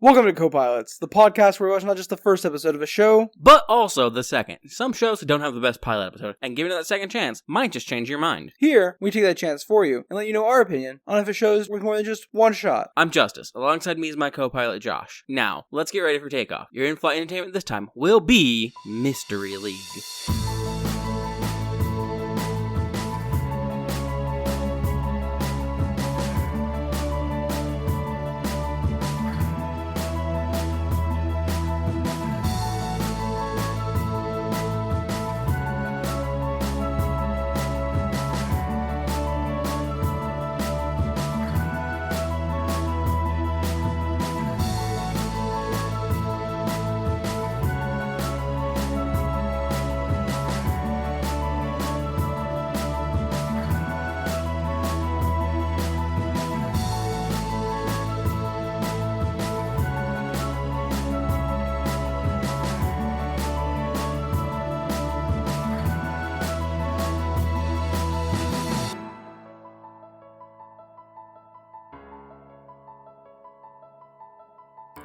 Welcome to Copilots, the podcast where we watch not just the first episode of a show, but also the second. Some shows don't have the best pilot episode, and giving it that second chance might just change your mind. Here, we take that chance for you and let you know our opinion on if a show is worth more than just one shot. I'm Justice. Alongside me is my co-pilot Josh. Now, let's get ready for takeoff. Your in-flight entertainment this time will be Mystery League.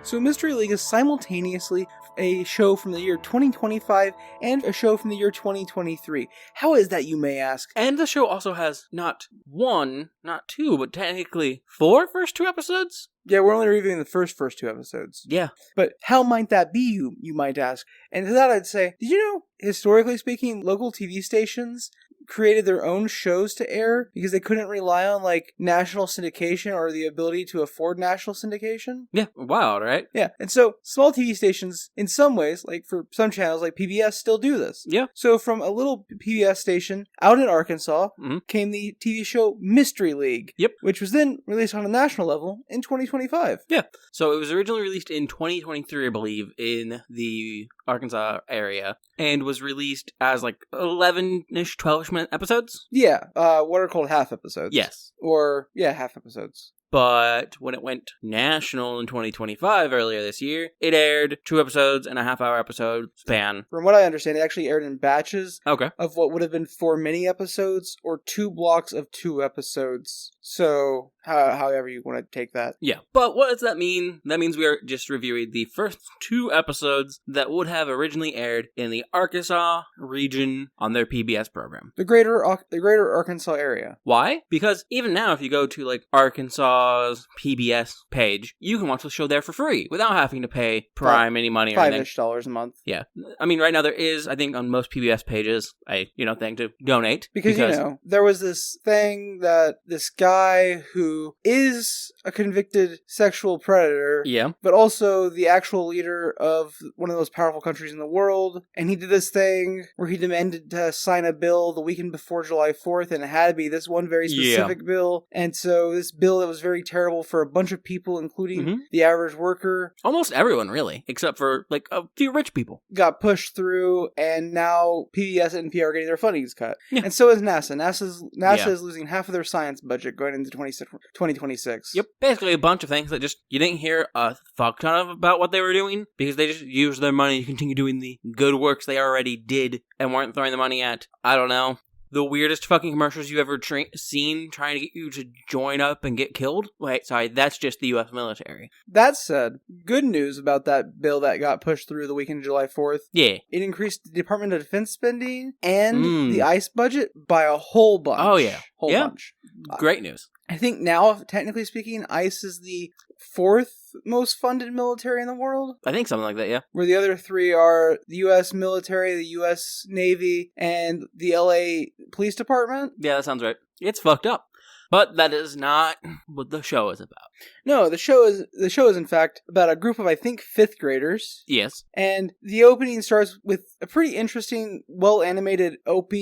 So Mystery League is simultaneously a show from the year 2025 and a show from the year 2023. How is that, you may ask? And the show also has not one, not two, but technically four first two episodes? Yeah, we're only reviewing the first two episodes. Yeah. But how might that be, you might ask? And to that I'd say, did you know, historically speaking, local TV stations created their own shows to air because they couldn't rely on, like, national syndication or the ability to afford national syndication? Yeah, wild, right? Yeah, and so small TV stations, in some ways, like for some channels like PBS, still do this. Yeah. So from a little PBS station out in Arkansas came the TV show Mystery League. Yep. Which was then released on a national level in 2025. Yeah. So it was originally released in 2023, I believe, in the Arkansas area, and was released as like 11-ish, 12-ish minute episodes. Yeah, what are called half episodes. Yes. Or, yeah, half episodes. But when it went national in 2025 earlier this year, it aired 2 episodes and a half-hour episode span. From what I understand, it actually aired in batches Okay. of what would have been 4 mini episodes or 2 blocks of 2 episodes. So, however you want to take that. Yeah. But what does that mean? That means we are just reviewing the first 2 episodes that would have originally aired in the Arkansas region on their PBS program. The greater Arkansas area. Why? Because even now, if you go to like Arkansas's PBS page, you can watch the show there for free without having to pay Prime any money or anything. $5-ish a month. Yeah. I mean, right now there is, I think, on most PBS pages, a thing to donate. Because there was this thing that this guy who is a convicted sexual predator, yeah, but also the actual leader of one of the most powerful countries in the world, and he did this thing where he demanded to sign a bill the weekend before July 4th, and it had to be this one very specific bill, and so this bill that was very terrible for a bunch of people, including the average worker. Almost everyone, really, except for, like, a few rich people. Got pushed through, and now PBS and NPR are getting their fundings cut. Yeah. And so is NASA. NASA is losing half of their science budget going into 2026. Yep. Basically a bunch of things that just, you didn't hear a fuck ton of about what they were doing, because they just used their money to continue doing the good works they already did and weren't throwing the money at, I don't know, the weirdest fucking commercials you ever seen trying to get you to join up and get killed? Wait, sorry, that's just the U.S. military. That said, good news about that bill that got pushed through the weekend of July 4th. Yeah. It increased the Department of Defense spending and the ICE budget by a whole bunch. Oh, yeah. Whole bunch. Great news. I think now, technically speaking, ICE is the 4th most funded military in the world. I think something like that, yeah. Where the other 3 are the U.S. military, the U.S. Navy, and the L.A. Police Department. Yeah, that sounds right. It's fucked up. But that is not what the show is about. No, the show is in fact about a group of, I think, 5th graders. Yes. And the opening starts with a pretty interesting, well-animated OP.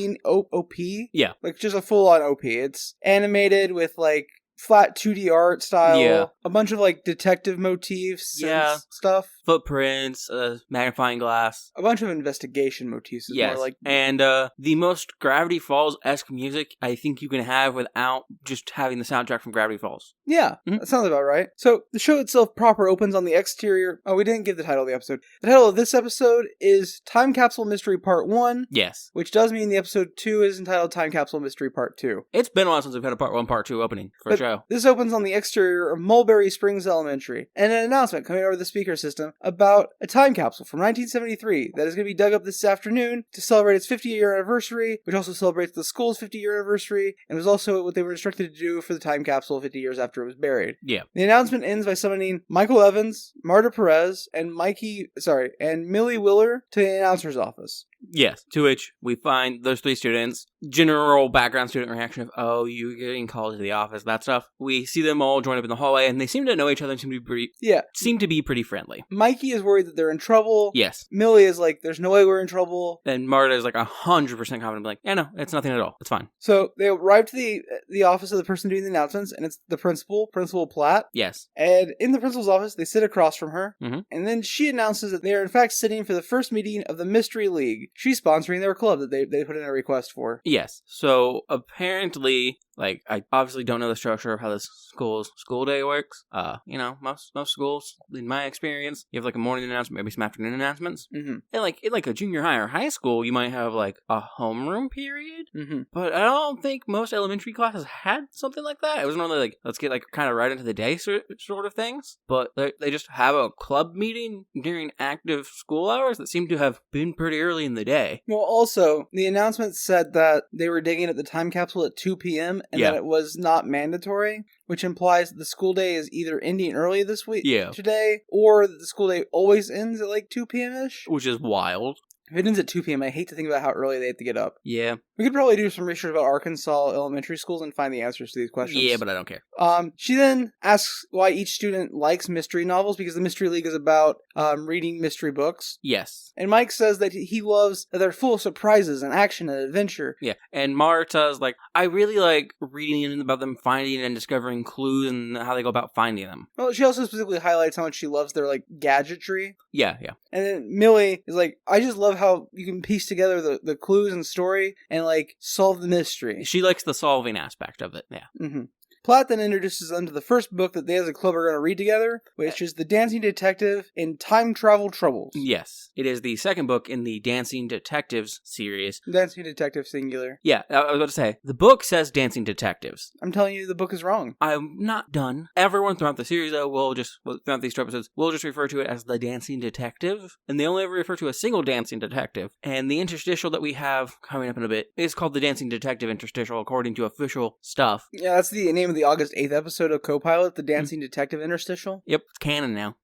Yeah. Like, just a full-on OP. It's animated with, like, flat 2D art style, a bunch of like detective motifs and stuff. Footprints, magnifying glass. A bunch of investigation motifs is more like. And the most Gravity Falls-esque music I think you can have without just having the soundtrack from Gravity Falls. Yeah, that sounds about right. So the show itself proper opens on the exterior. Oh, we didn't give the title of the episode. The title of this episode is Time Capsule Mystery Part 1. Yes. Which does mean the episode 2 is entitled Time Capsule Mystery Part 2. It's been a while since we've had a Part 1, Part 2 opening for a show. style. This opens on the exterior of Mulberry Springs Elementary, and an announcement coming over the speaker system about a time capsule from 1973 that is going to be dug up this afternoon to celebrate its 50-year anniversary, which also celebrates the school's 50-year anniversary, and was also what they were instructed to do for the time capsule 50 years after it was buried. Yeah. The announcement ends by summoning Michael Evans, Marta Perez, and Millie Willer to the announcer's office. Yes, to which we find those 3 students, general background student reaction of, oh, you're getting called to the office, that stuff. We see them all join up in the hallway, and they seem to know each other and seem to be pretty friendly. Mikey is worried that they're in trouble. Yes. Millie is like, there's no way we're in trouble. And Marta is like 100% confident, like, yeah, no, it's nothing at all. It's fine. So they arrive to the office of the person doing the announcements, and it's the principal, Principal Platt. Yes. And in the principal's office, they sit across from her, mm-hmm. and then she announces that they are in fact sitting for the first meeting of the Mystery League. She's sponsoring their club that they put in a request for. Yes. So apparently, like, I obviously don't know the structure of how this school day works. Most schools, in my experience, you have like a morning announcement, maybe some afternoon announcements. Mm-hmm. And in a junior high or high school, you might have like a homeroom period. Mm-hmm. But I don't think most elementary classes had something like that. It was normally like, let's get like kind of right into the day sort of things. But they just have a club meeting during active school hours that seem to have been pretty early in the day. Well, also, the announcement said that they were digging at the time capsule at 2 p.m. and that it was not mandatory, which implies that the school day is either ending early this week today, or that the school day always ends at like 2 p.m.-ish. Which is wild. If it ends at 2 p.m., I hate to think about how early they have to get up. Yeah. We could probably do some research about Arkansas elementary schools and find the answers to these questions. Yeah, but I don't care. She then asks why each student likes mystery novels, because the Mystery League is about reading mystery books. Yes. And Mike says that he loves that they're full of surprises and action and adventure. Yeah. And Marta's like, I really like reading about them finding and discovering clues and how they go about finding them. Well, she also specifically highlights how much she loves their, like, gadgetry. Yeah. And then Millie is like, I just love how you can piece together the clues and story and, like, solve the mystery. She likes the solving aspect of it, yeah. Mm-hmm. Platt then introduces them to the first book that they as a club are going to read together, which is The Dancing Detective in Time Travel Troubles. Yes. It is the second book in the Dancing Detectives series. Dancing Detective singular. Yeah, I was about to say, the book says Dancing Detectives. I'm telling you, the book is wrong. I'm not done. Everyone throughout the series, though, throughout these 2 episodes, will just refer to it as the Dancing Detective, and they only ever refer to a single Dancing Detective. And the interstitial that we have coming up in a bit is called the Dancing Detective interstitial, according to official stuff. Yeah, that's the name of the August 8th episode of Copilot, the Dancing Detective interstitial. Yep, it's canon now.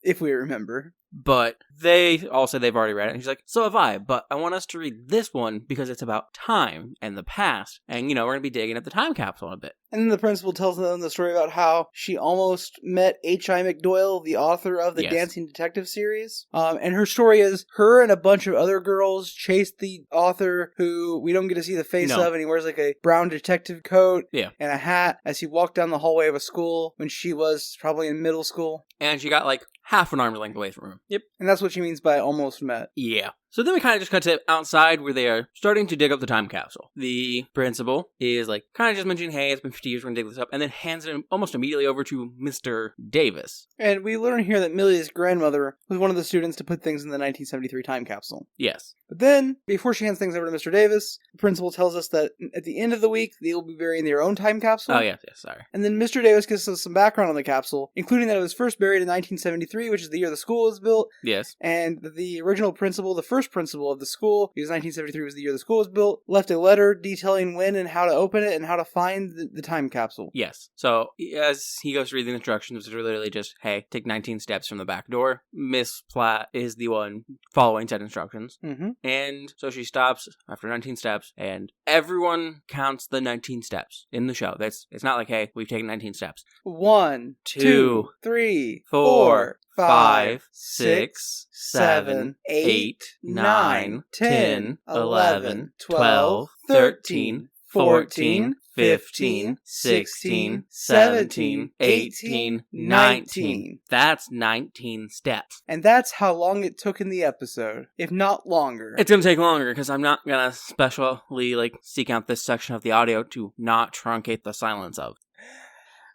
If we remember. But they all said they've already read it. And he's like, so have I, but I want us to read this one because it's about time and the past. And, we're going to be digging at the time capsule in a bit. And then the principal tells them the story about how she almost met H.I. McDoyle, the author of the Dancing Detective series. And her story is her and a bunch of other girls chased the author, who we don't get to see the face of, and he wears like a brown detective coat and a hat as he walked down the hallway of a school when she was probably in middle school. And she got like half an arm's length away from him. Yep. And that's what she means by almost met. Yeah. So then we kind of just cut to outside where they are starting to dig up the time capsule. The principal is like kind of just mentioning, hey, it's been 50 years, we're going to dig this up, and then hands it almost immediately over to Mr. Davis. And we learn here that Millie's grandmother was one of the students to put things in the 1973 time capsule. Yes. But then, before she hands things over to Mr. Davis, the principal tells us that at the end of the week, they will be burying their own time capsule. Oh, yes, sorry. And then Mr. Davis gives us some background on the capsule, including that it was first buried in 1973, which is the year the school was built. Yes. And the original principal, the first principal of the school, because 1973 was the year the school was built, left a letter detailing when and how to open it and how to find the time capsule. Yes. So, as he goes through the instructions, it's literally just, hey, take 19 steps from the back door. Miss Platt is the one following said instructions. Mm-hmm. And so she stops after 19 steps, and everyone counts the 19 steps in the show. It's not like, hey, we've taken 19 steps. 1, 2, 3, 4, 5, 6, 7, 8, 9, 10, 11, 12, 13, 14, 15, 16, 17, 18, 19. That's 19 steps. And that's how long it took in the episode, if not longer. It's going to take longer because I'm not going to specially seek out this section of the audio to not truncate the silence of.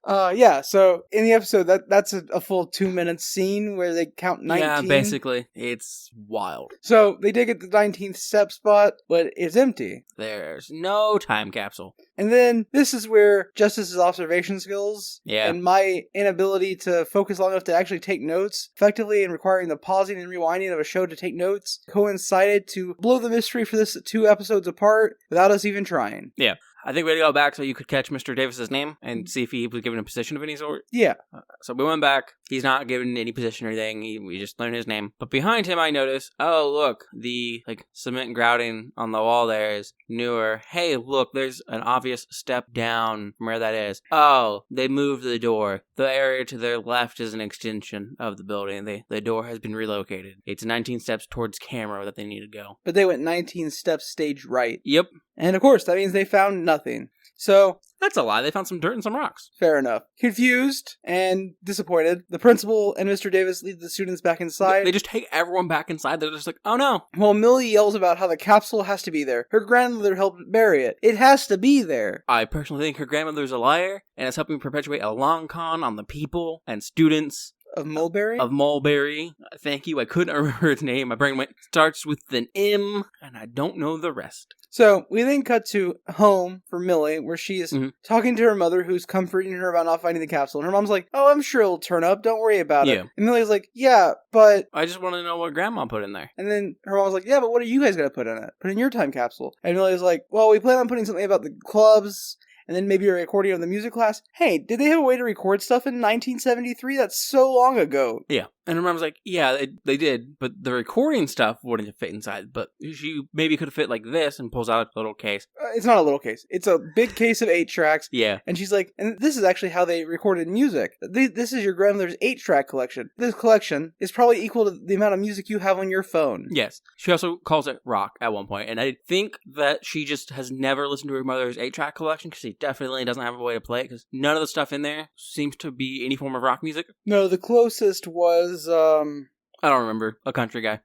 Yeah, so in the episode, that's a full 2 minute scene where they count 19. Yeah, basically. It's wild. So they dig at the 19th step spot, but it's empty. There's no time capsule. And then this is where Justice's observation skills and my inability to focus long enough to actually take notes effectively and requiring the pausing and rewinding of a show to take notes coincided to blow the mystery for this 2 episodes apart without us even trying. Yeah. I think we had to go back so you could catch Mr. Davis's name and see if he was given a position of any sort. Yeah. So we went back. He's not given any position or anything. We just learned his name. But behind him, I noticed, oh, look, the cement grouting on the wall there is newer. Hey, look, there's an obvious step down from where that is. Oh, they moved the door. The area to their left is an extension of the building. The door has been relocated. It's 19 steps towards camera that they need to go. But they went 19 steps stage right. Yep. And of course, that means they found nothing. So... That's a lie. They found some dirt and some rocks. Fair enough. Confused and disappointed, the principal and Mr. Davis lead the students back inside. They just take everyone back inside. They're just like, oh no. Well, Millie yells about how the capsule has to be there. Her grandmother helped bury it. It has to be there. I personally think her grandmother's a liar, and it's helping perpetuate a long con on the people and students. Of Mulberry? Of Mulberry. Thank you. I couldn't remember his name. My brain starts with an M, and I don't know the rest. So, we then cut to home for Millie, where she is talking to her mother, who's comforting her about not finding the capsule. And her mom's like, oh, I'm sure it'll turn up. Don't worry about it. And Millie's like, yeah, but... I just want to know what Grandma put in there. And then her mom's like, yeah, but what are you guys going to put in it? Put in your time capsule. And Millie's like, well, we plan on putting something about the clubs... And then maybe a recording of the music class. Hey, did they have a way to record stuff in 1973? That's so long ago. Yeah. And her mom's like, yeah, they did, but the recording stuff wouldn't fit inside. But she maybe could have fit like this and pulls out a little case. It's not a little case. It's a big case of 8 tracks. Yeah. And she's like, and this is actually how they recorded music. This is your grandmother's 8-track collection. This collection is probably equal to the amount of music you have on your phone. Yes. She also calls it rock at one point. And I think that she just has never listened to her mother's 8-track collection because she definitely doesn't have a way to play it because none of the stuff in there seems to be any form of rock music. No, the closest was, I don't remember. A country guy.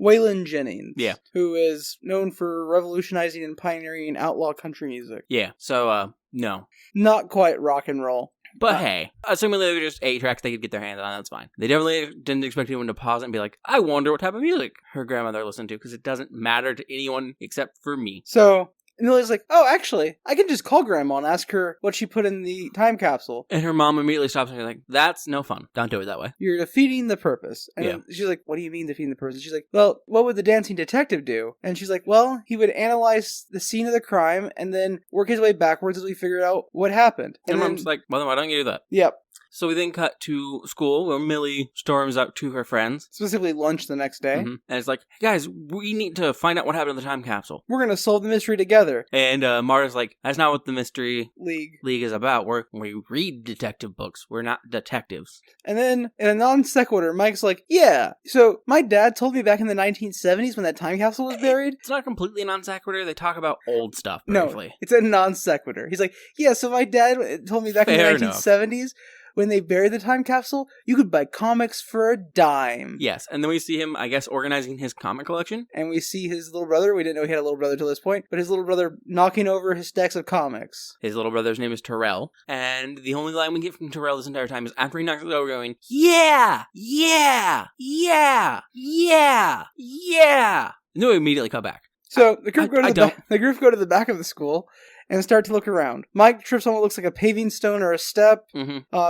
Waylon Jennings. Yeah. Who is known for revolutionizing and pioneering outlaw country music. Yeah. So, no. Not quite rock and roll. But hey, assuming they were just 8 tracks they could get their hands on, that's fine. They definitely didn't expect anyone to pause it and be like, I wonder what type of music her grandmother listened to, because it doesn't matter to anyone except for me. So... And Millie's like, oh, actually, I can just call Grandma and ask her what she put in the time capsule. And her mom immediately stops and she's like, that's no fun. Don't do it that way. You're defeating the purpose. And she's like, what do you mean defeating the purpose? And she's like, well, what would the dancing detective do? And she's like, well, he would analyze the scene of the crime and then work his way backwards as we figure out what happened. And mom's like, well, then why don't you do that? Yep. So we then cut to school where Millie storms out to her friends. Specifically lunch the next day. And it's like, hey guys, we need to find out what happened to the time capsule. We're going to solve the mystery together. And Marta's like, that's not what the Mystery League is about. We read detective books. We're not detectives. And then in a non sequitur, Mike's like, yeah, so my dad told me back in the 1970s when that time capsule was buried. It's not completely non sequitur. They talk about old stuff briefly. No, it's a non sequitur. He's like, yeah, so my dad told me back in the 1970s when they buried the time capsule, you could buy comics for a dime. Yes, and then we see him, I guess, organizing his comic collection. And we see his little brother. We didn't know he had a little brother till this point, but his little brother knocking over his stacks of comics. His little brother's name is Terrell, and the only line we get from Terrell this entire time is after he knocks it over going, yeah, yeah, yeah, yeah, yeah. And then we immediately cut back. So the group go to the back of the school and start to look around. Mike trips on what looks like a paving stone or a step,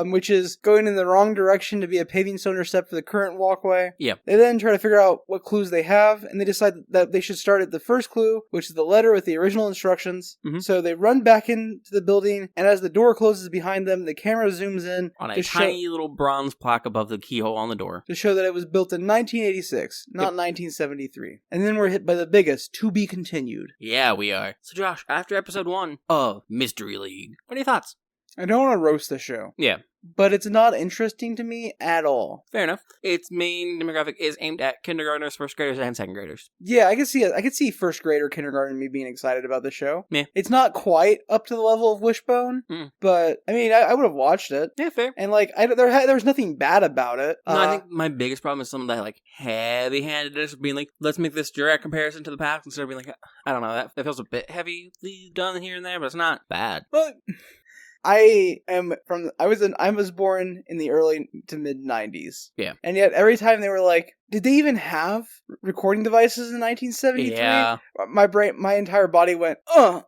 which is going in the wrong direction to be a paving stone or step for the current walkway. Yep. They then try to figure out what clues they have, and they decide that they should start at the first clue, which is the letter with the original instructions. So they run back into the building, and as the door closes behind them, the camera zooms in on a tiny little bronze plaque above the keyhole on the door to show that it was built in 1986, not 1973. And then we're hit by the biggest, to be continued. Yeah, we are. So Josh, after episode 1 of Mystery League, what are your thoughts? I don't want to roast the show. Yeah. But it's not interesting to me at all. Fair enough. Its main demographic is aimed at kindergartners, first graders, and second graders. Yeah, I could see first grader, kindergarten me being excited about the show. Yeah. It's not quite up to the level of Wishbone, but I mean, I would have watched it. Yeah, fair. And like, there's nothing bad about it. No, I think my biggest problem is some of that like heavy-handedness of being like, let's make this direct comparison to the past instead of being like, I don't know, that feels a bit heavily done here and there, but it's not bad. But I was born in the early to mid 90s. Yeah. And yet every time they were like, did they even have recording devices in 1973? Yeah. My entire body went,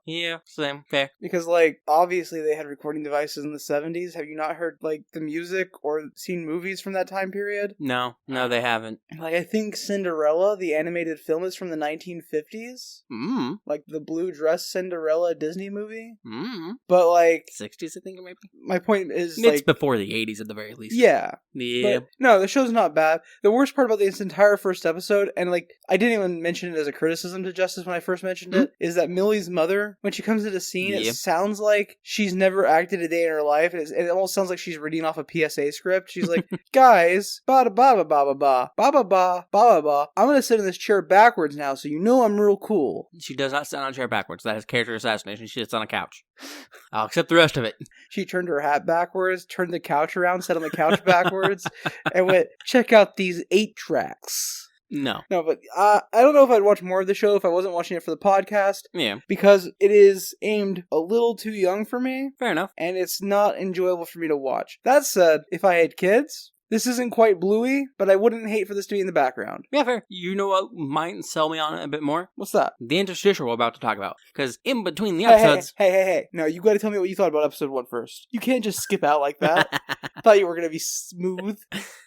Yeah, same. Fair. Because, like, obviously they had recording devices in the 70s. Have you not heard, like, the music or seen movies from that time period? No, they haven't. Like, I think Cinderella, the animated film, is from the 1950s. Mm. Like, the blue dress Cinderella Disney movie. Mm. But, like... 60s, I think, maybe? My point is, it's before the 80s at the very least. Yeah. Yeah. But, no, the show's not bad. The worst part about this entire first episode, and, like, I didn't even mention it as a criticism to Justice when I first mentioned it, is that Millie's mother, when she comes into the scene, it sounds like she's never acted a day in her life. It almost sounds like she's reading off a PSA script. She's like, guys, ba-da-ba-ba-ba-ba-ba, ba-ba-ba, ba-ba-ba. I'm gonna sit in this chair backwards now, so you know I'm real cool. She does not sit on a chair backwards. That is character assassination. She sits on a couch. I'll accept the rest of it. She turned her hat backwards, turned the couch around, sat on the couch backwards, and went, check out these 8 tracks. No, but I don't know if I'd watch more of the show if I wasn't watching it for the podcast. Yeah. Because it is aimed a little too young for me. Fair enough. And it's not enjoyable for me to watch. That said, if I had kids... This isn't quite Bluey, but I wouldn't hate for this to be in the background. Yeah, fair. You know what might sell me on it a bit more? What's that? The interstitial we're about to talk about. Because in between the episodes... Hey. No, you gotta tell me what you thought about episode 1 first. You can't just skip out like that. I thought you were gonna be smooth.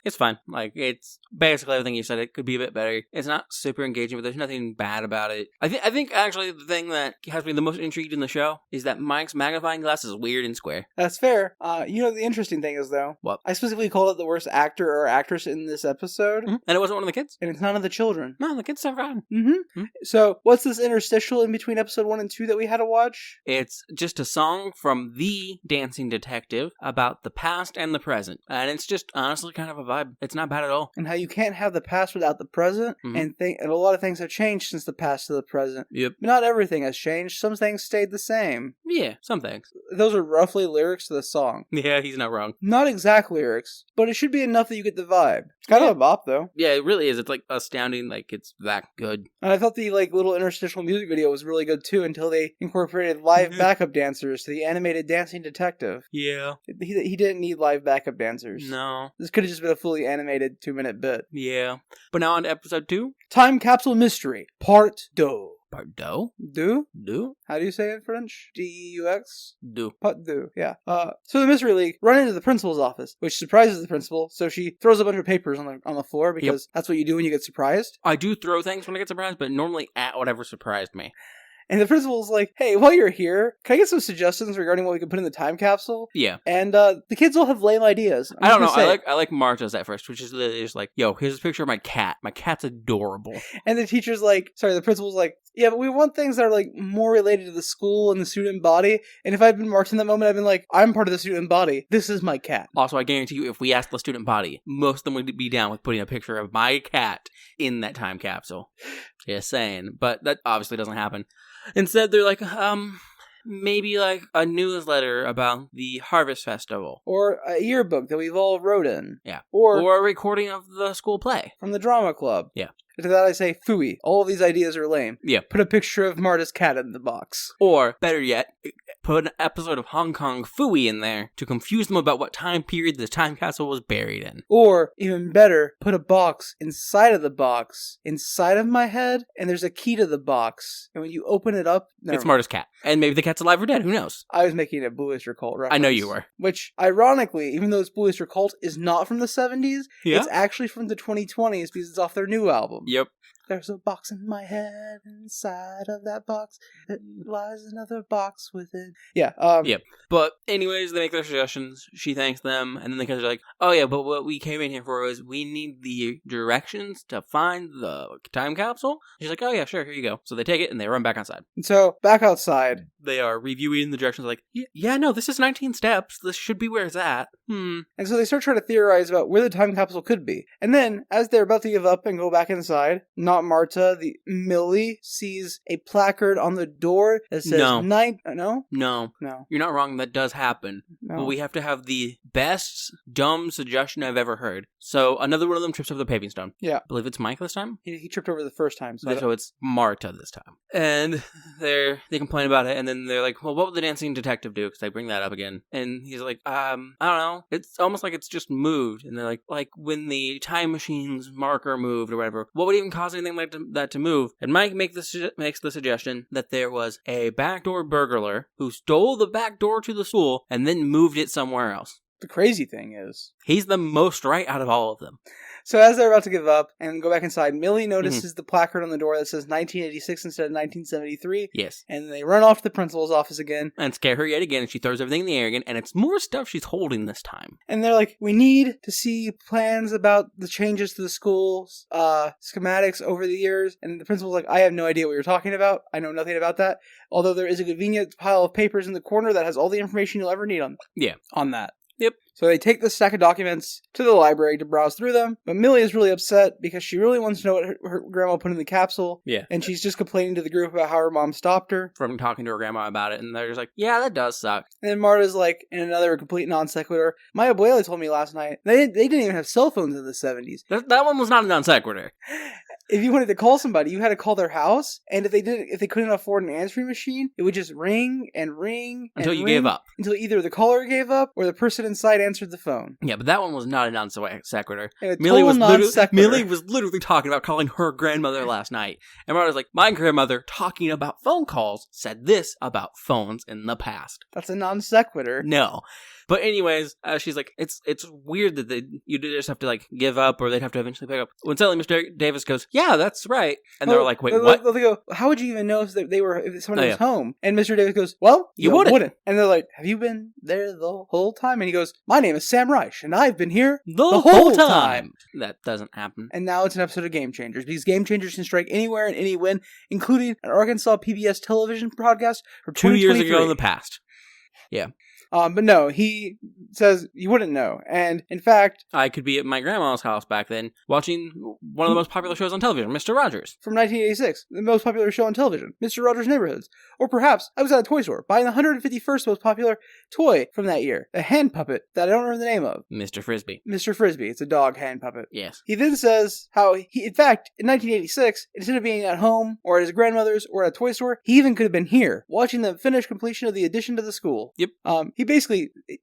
It's fine. Like, it's basically everything you said. It could be a bit better. It's not super engaging, but there's nothing bad about it. I think actually the thing that has me the most intrigued in the show is that Mike's magnifying glass is weird and square. That's fair. You know, the interesting thing is, though... What? I specifically called it the worst actor or actress in this episode. Mm-hmm. And it wasn't one of the kids? And it's none of the children. No, the kids are fine. Mm-hmm. Mm-hmm. So, what's this interstitial in between episode 1 and 2 that we had to watch? It's just a song from The Dancing Detective about the past and the present. And it's just honestly kind of a vibe. It's not bad at all. And how you can't have the past without the present. Mm-hmm. And a lot of things have changed since the past to the present. Yep. But not everything has changed. Some things stayed the same. Yeah, some things. Those are roughly lyrics to the song. Yeah, he's not wrong. Not exact lyrics, but it should be enough that you get the vibe. It's kind of a bop, though. Yeah, it really is. It's, like, astounding, like, it's that good. And I thought the, like, little interstitial music video was really good, too, until they incorporated live backup dancers to the animated Dancing Detective. Yeah. He didn't need live backup dancers. No. This could have just been a fully animated 2-minute bit. Yeah. But now on to episode 2. Time Capsule Mystery, Part 2. Part 2? Do? Do? How do you say it in French? D-E-U-X? Do. Part 2, yeah. So the Mystery League run into the principal's office, which surprises the principal, so she throws a bunch of papers on the floor, because that's what you do when you get surprised. I do throw things when I get surprised, but normally at whatever surprised me. And the principal's like, hey, while you're here, can I get some suggestions regarding what we can put in the time capsule? Yeah. And the kids all have lame ideas. I don't know. I like Marta's at first, which is literally just like, yo, here's a picture of my cat. My cat's adorable. And the teacher's like, the principal's like, yeah, but we want things that are like more related to the school and the student body. And if I'd been Marta in that moment, I'd been like, I'm part of the student body. This is my cat. Also, I guarantee you, if we asked the student body, most of them would be down with putting a picture of my cat in that time capsule. Just saying. But that obviously doesn't happen. Instead, they're like, maybe like a newsletter about the Harvest Festival. Or a yearbook that we've all wrote in. Yeah. Or a recording of the school play. From the drama club. Yeah. To that I say, phooey. All of these ideas are lame. Yeah. Put a picture of Marta's cat in the box. Or, better yet, put an episode of Hong Kong Phooey in there to confuse them about what time period the time capsule was buried in. Or, even better, put a box inside of the box, inside of my head, and there's a key to the box. And when you open it up... It's Marta's cat. And maybe the cat's alive or dead, who knows? I was making a Blue Oyster Cult reference. I know you were. Which, ironically, even though it's Blue Oyster Cult is not from the 70s, it's actually from the 2020s because it's off their new album. Yep. There's a box in my head, inside of that box, it lies another box within. Yeah. Yep. But anyways, they make their suggestions. She thanks them, and then the kids are like, oh yeah, but what we came in here for was we need the directions to find the time capsule. She's like, oh yeah, sure, here you go. So they take it, and they run back outside. And so, back outside. They are reviewing the directions, like, yeah, no, this is 19 steps. This should be where it's at. And so they start trying to theorize about where the time capsule could be. And then, as they're about to give up and go back inside, not not Marta, Millie sees a placard on the door that says No. No. You're not wrong. That does happen. No. But we have to have the best dumb suggestion I've ever heard. So another one of them trips over the paving stone. Yeah. I believe it's Mike this time. He tripped over the first time. So it's Marta this time. And they complain about it, and then they're like, well, what would the dancing detective do? Because they bring that up again. And he's like, I don't know. It's almost like it's just moved. And they're like when the time machine's marker moved or whatever, what would even cause anything like that to move? And Mike makes the suggestion that there was a backdoor burglar who stole the back door to the school and then moved it somewhere else. The crazy thing is, he's the most right out of all of them. So as they're about to give up and go back inside, Millie notices the placard on the door that says 1986 instead of 1973. Yes. And they run off to the principal's office again. And scare her yet again, and she throws everything in the air again, and it's more stuff she's holding this time. And they're like, we need to see plans about the changes to the school's schematics over the years. And the principal's like, I have no idea what you're talking about. I know nothing about that. Although there is a convenient pile of papers in the corner that has all the information you'll ever need on that. Yep. So they take the stack of documents to the library to browse through them, but Millie is really upset because she really wants to know what her grandma put in the capsule. Yeah. And she's just complaining to the group about how her mom stopped her from talking to her grandma about it, and they're just like, yeah, that does suck. And then Marta's like, in another complete non sequitur, my abuela told me last night, they didn't even have cell phones in the 70s. That one was not a non sequitur. If you wanted to call somebody, you had to call their house, and if they couldn't afford an answering machine, it would just ring and ring until you gave up. Until either the caller gave up or the person inside answered the phone. Yeah, but that one was not a non sequitur. Millie was literally talking about calling her grandmother last night, and Marta's like, my grandmother talking about phone calls said this about phones in the past. That's a non sequitur. No. But anyways, she's like, it's weird that you just have to like give up, or they'd have to eventually pick up. When suddenly Mr. Davis goes, yeah, that's right. And they're like, wait, what? They go, how would you even know if someone was home? And Mr. Davis goes, well, you wouldn't. And they're like, have you been there the whole time? And he goes, my name is Sam Reich, and I've been here the whole time. That doesn't happen. And now it's an episode of Game Changers, because Game Changers can strike anywhere and any when, including an Arkansas PBS television broadcast for 2 years ago in the past. Yeah. But no, he says you wouldn't know. And in fact, I could be at my grandma's house back then watching one of the most popular shows on television, Mr. Rogers. From 1986, the most popular show on television, Mr. Rogers' Neighborhoods. Or perhaps I was at a toy store buying the 151st most popular toy from that year, a hand puppet that I don't remember the name of. Mr. Frisbee. Mr. Frisbee. It's a dog hand puppet. Yes. He then says how in fact, in 1986, instead of being at home or at his grandmother's or at a toy store, he even could have been here, watching the finished completion of the addition to the school. Yep.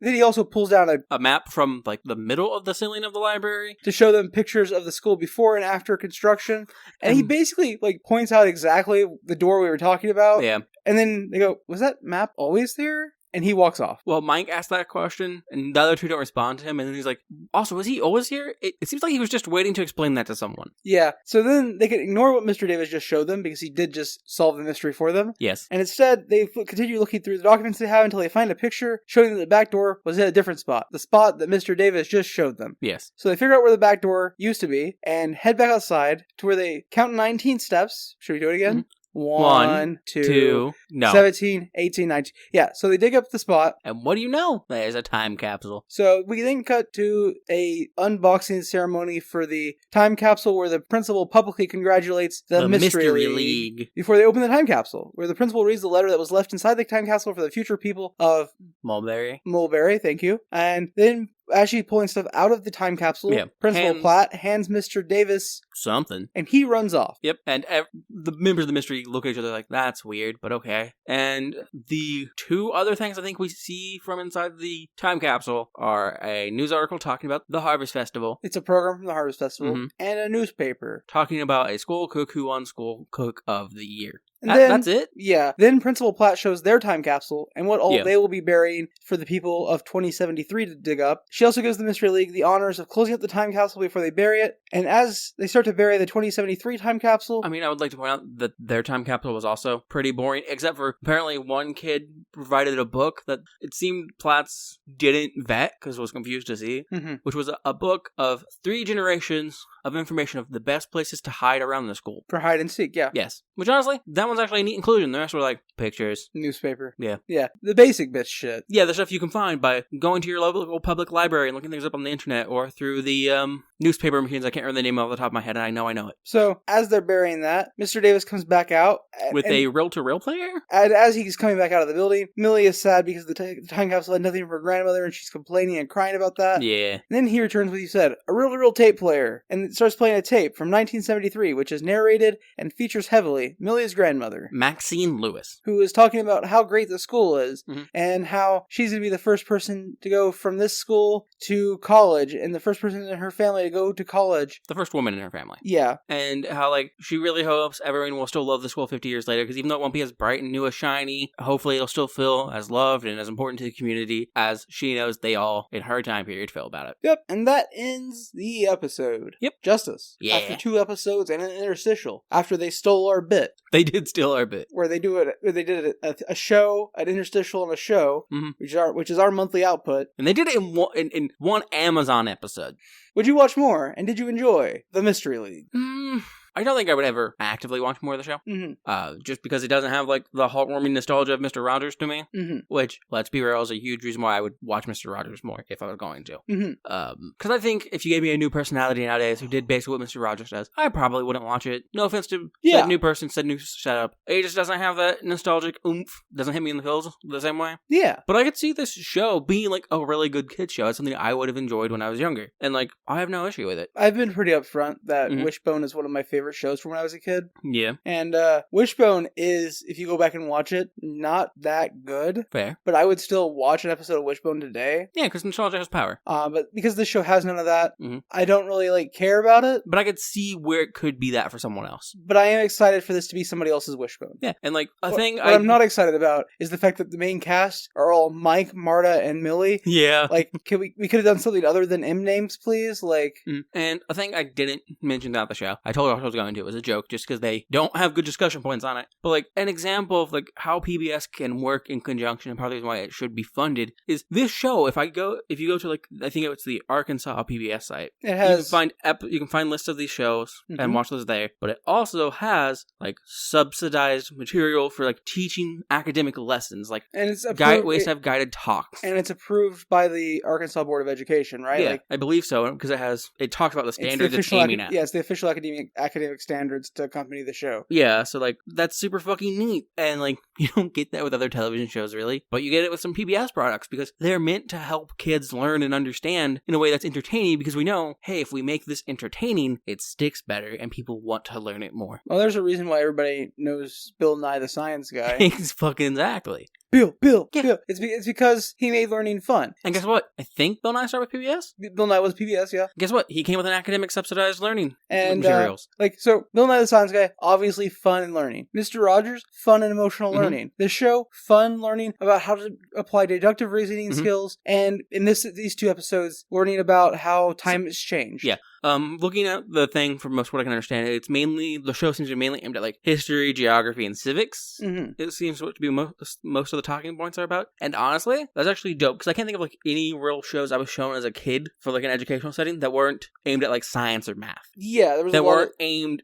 He also pulls down a map from like the middle of the ceiling of the library to show them pictures of the school before and after construction. And he basically like points out exactly the door we were talking about. Yeah. And then they go, was that map always there? And he walks off. Well, Mike asked that question, and the other two don't respond to him, and then he's like, also, was he always here? It seems like he was just waiting to explain that to someone. Yeah, so then they can ignore what Mr. Davis just showed them, because he did just solve the mystery for them. Yes. And instead, they continue looking through the documents they have until they find a picture showing that the back door was in a different spot. The spot that Mr. Davis just showed them. Yes. So they figure out where the back door used to be, and head back outside to where they count 19 steps. Should we do it again? Mm-hmm. 1, 2, no. 17, 18, 19. Yeah, so they dig up the spot. And what do you know? There's a time capsule. So we then cut to a unboxing ceremony for the time capsule where the principal publicly congratulates the Mystery League before they open the time capsule, where the principal reads the letter that was left inside the time capsule for the future people of Mulberry, thank you. And then as she's pulling stuff out of the time capsule, Principal Platt hands Mr. Davis something. And he runs off. Yep. And the members of the mystery look at each other like, that's weird, but okay. And the two other things I think we see from inside the time capsule are a news article talking about the Harvest Festival. It's a program from the Harvest Festival. And a newspaper talking about a school cook who won School Cook of the Year. That's it? Yeah. Then Principal Platt shows their time capsule and what all they will be burying for the people of 2073 to dig up. She also gives the Mystery League the honors of closing up the time capsule before they bury it. And as they start to bury the 2073 time capsule... I mean, I would like to point out that their time capsule was also pretty boring, except for apparently one kid provided a book that it seemed Platts didn't vet because was confused to see, which was a book of 3 generations of information of the best places to hide around the school. For hide and seek, yeah. Yes. Which honestly, that one's actually a neat inclusion. The rest were like pictures. Newspaper. Yeah. Yeah. The basic bitch shit. Yeah, the stuff you can find by going to your local public library and looking things up on the internet or through the newspaper machines. I can't remember the name off the top of my head, and I know it. So, as they're burying that, Mr. Davis comes back out. With a reel-to-reel player? And as he's coming back out of the building, Millie is sad because the time capsule had nothing from her grandmother, and she's complaining and crying about that. Yeah. And then he returns what you said, a reel-to-reel tape player, and it starts playing a tape from 1973, which is narrated and features heavily Millie's grandmother, Maxine Lewis, who is talking about how great the school is, and how she's going to be the first person to go from this school to college, and the first person in her family to go to college. The first woman in her family. Yeah. And how, like, she really hopes everyone will still love the school 50 years later, because even though it won't be as bright and new as shiny, hopefully it'll still feel as loved and as important to the community as she knows they all, in her time period, feel about it. Yep. And that ends the episode. Yep. Justice. Yeah. After 2 episodes and an interstitial. After they stole our bit. They did steal our bit. Where they did a show, an interstitial, and a show, which is our monthly output. And they did it in one Amazon episode. Would you watch more? And did you enjoy The Mystery League? I don't think I would ever actively watch more of the show. Just because it doesn't have, like, the heartwarming nostalgia of Mr. Rogers to me. Which, let's be real, is a huge reason why I would watch Mr. Rogers more if I was going to. Because I think if you gave me a new personality nowadays who did basically what Mr. Rogers does, I probably wouldn't watch it. No offense to that new person, said new setup. It just doesn't have that nostalgic oomph. Doesn't hit me in the feels the same way. Yeah. But I could see this show being, like, a really good kid show. It's something I would have enjoyed when I was younger. And, like, I have no issue with it. I've been pretty upfront that Wishbone is one of my favorite shows from when I was a kid. Yeah. And Wishbone is, if you go back and watch it, not that good. Fair. But I would still watch an episode of Wishbone today. Yeah, because nostalgia has power. But because this show has none of that, I don't really, like, care about it. But I could see where it could be that for someone else. But I am excited for this to be somebody else's Wishbone. Yeah, and, like, what I'm not excited about is the fact that the main cast are all Mike, Marta, and Millie. Yeah. Like, we could have done something other than M names, please? Like... And a thing I didn't mention about the show, I told you I was going to, it was a joke, just because they don't have good discussion points on it. But, like, an example of, like, how PBS can work in conjunction, and part of the reason why it should be funded, is this show, if you go to, like, I think it's the Arkansas PBS site, it has... you can find lists of these shows and watch those there, but it also has, like, subsidized material for, like, teaching academic lessons, like, and it's ways to have guided talks. And it's approved by the Arkansas Board of Education, right? Yeah, like, I believe so, because it talks about the standards it's aiming at. Yeah, it's the official academic standards to accompany the show. Yeah, so, like, that's super fucking neat. And, like, you don't get that with other television shows, really. But you get it with some PBS products, because they're meant to help kids learn and understand in a way that's entertaining, because we know, hey, if we make this entertaining, it sticks better, and people want to learn it more. Well, there's a reason why everybody knows Bill Nye the Science Guy. Fucking exactly. Bill. It's because he made learning fun. And guess what? I think Bill Nye started with PBS? Bill Nye was PBS, yeah. Guess what? He came with an academic subsidized learning and materials. So Bill Nye the Science Guy, obviously fun and learning. Mr. Rogers, fun and emotional learning. The show, fun learning about how to apply deductive reasoning skills. And in these 2 episodes, learning about how time has changed. Yeah. Looking at the thing from most what I can understand, the show seems to be mainly aimed at, like, history, geography, and civics. It seems to be most of the talking points are about. And honestly, that's actually dope, because I can't think of, like, any real shows I was shown as a kid for, like, an educational setting that weren't aimed at, like, science or math. Yeah, there was they were aimed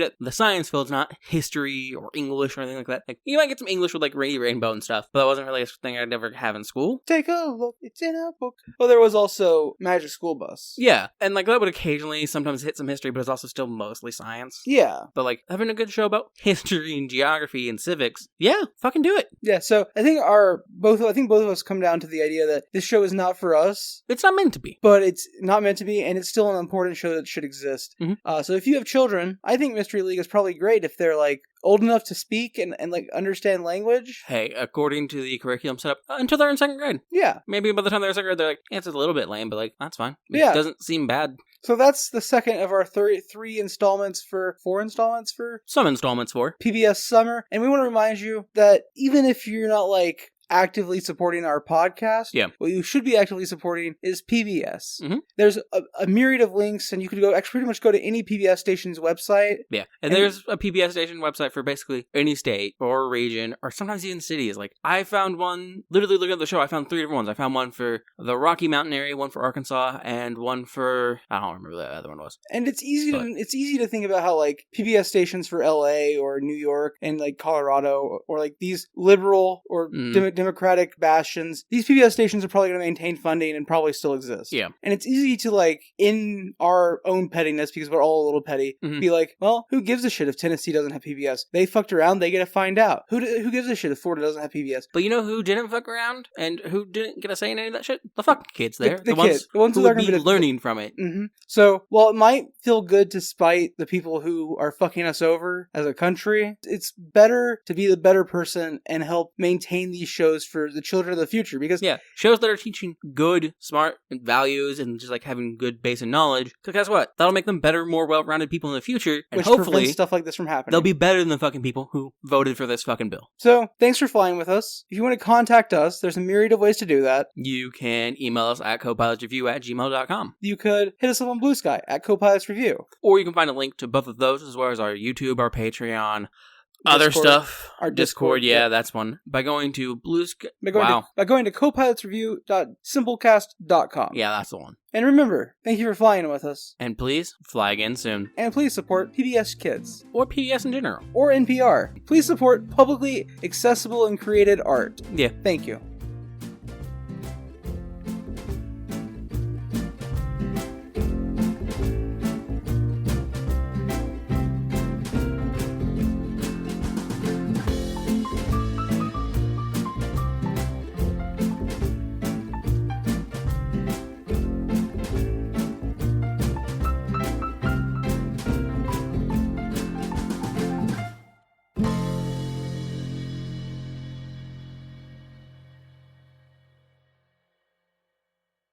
at the science fields, not history or English or anything like that. Like, you might get some English with, like, Rainy Rainbow and stuff, but that wasn't really a thing I'd ever have in school. Take a look, it's in a book. Well, there was also Magic School Bus. Yeah, and, like, that would occasionally sometimes hit some history, but it's also still mostly science. Yeah. But, like, having a good show about history and geography and civics, yeah, fucking do it. Yeah, so I think both of us come down to the idea that this show is not for us. It's not meant to be. But it's not meant to be, and it's still an important show that should exist. So if you have children, I think Mystery League is probably great if they're, like, old enough to speak and like, understand language. Hey, according to the curriculum setup, until they're in 2nd grade. Yeah. Maybe by the time they're in 2nd grade, they're like, it's a little bit lame, but, like, that's fine. It doesn't seem bad. So that's the second of our 4 installments for some installments for PBS Summer. And we want to remind you that even if you're not, like, actively supporting our podcast, what you should be actively supporting is PBS. There's a myriad of links, and you could pretty much go to any PBS station's website. Yeah, and there's a PBS station website for basically any state or region, or sometimes even cities. Like, I found one, literally looking at the show, I found 3 different ones. I found one for the Rocky Mountain area, one for Arkansas, and one for, I don't remember what the other one was. And it's easy to think about how, like, PBS stations for LA or New York and, like, Colorado, or like these liberal or democratic bastions, these PBS stations are probably going to maintain funding and probably still exist. Yeah. And it's easy to, like, in our own pettiness, because we're all a little petty, be like, well, who gives a shit if Tennessee doesn't have PBS? They fucked around, they get to find out. Who gives a shit if Florida doesn't have PBS? But you know who didn't fuck around and who didn't get a say in any of that shit? The fucking kids there. The ones who would be learning from it. Mm-hmm. So, while it might feel good to spite the people who are fucking us over as a country, it's better to be the better person and help maintain these shows for the children of the future. Because shows that are teaching good, smart values and just like having good basic knowledge. Because guess what? That'll make them better, more well-rounded people in the future. And which hopefully prevents stuff like this from happening. They'll be better than the fucking people who voted for this fucking bill. So, thanks for flying with us. If you want to contact us, there's a myriad of ways to do that. You can email us at copilotsreview@gmail.com. You could hit us up on Blue Sky at Copilots Review. Or you can find a link to both of those, as well as our YouTube, our Patreon, other stuff. Our Discord, that's one. By going to Blue Sky. By going to copilotsreview.simplecast.com. Yeah, that's the one. And remember, thank you for flying with us. And please, fly again soon. And please support PBS Kids. Or PBS in general. Or NPR. Please support publicly accessible and created art. Yeah. Thank you.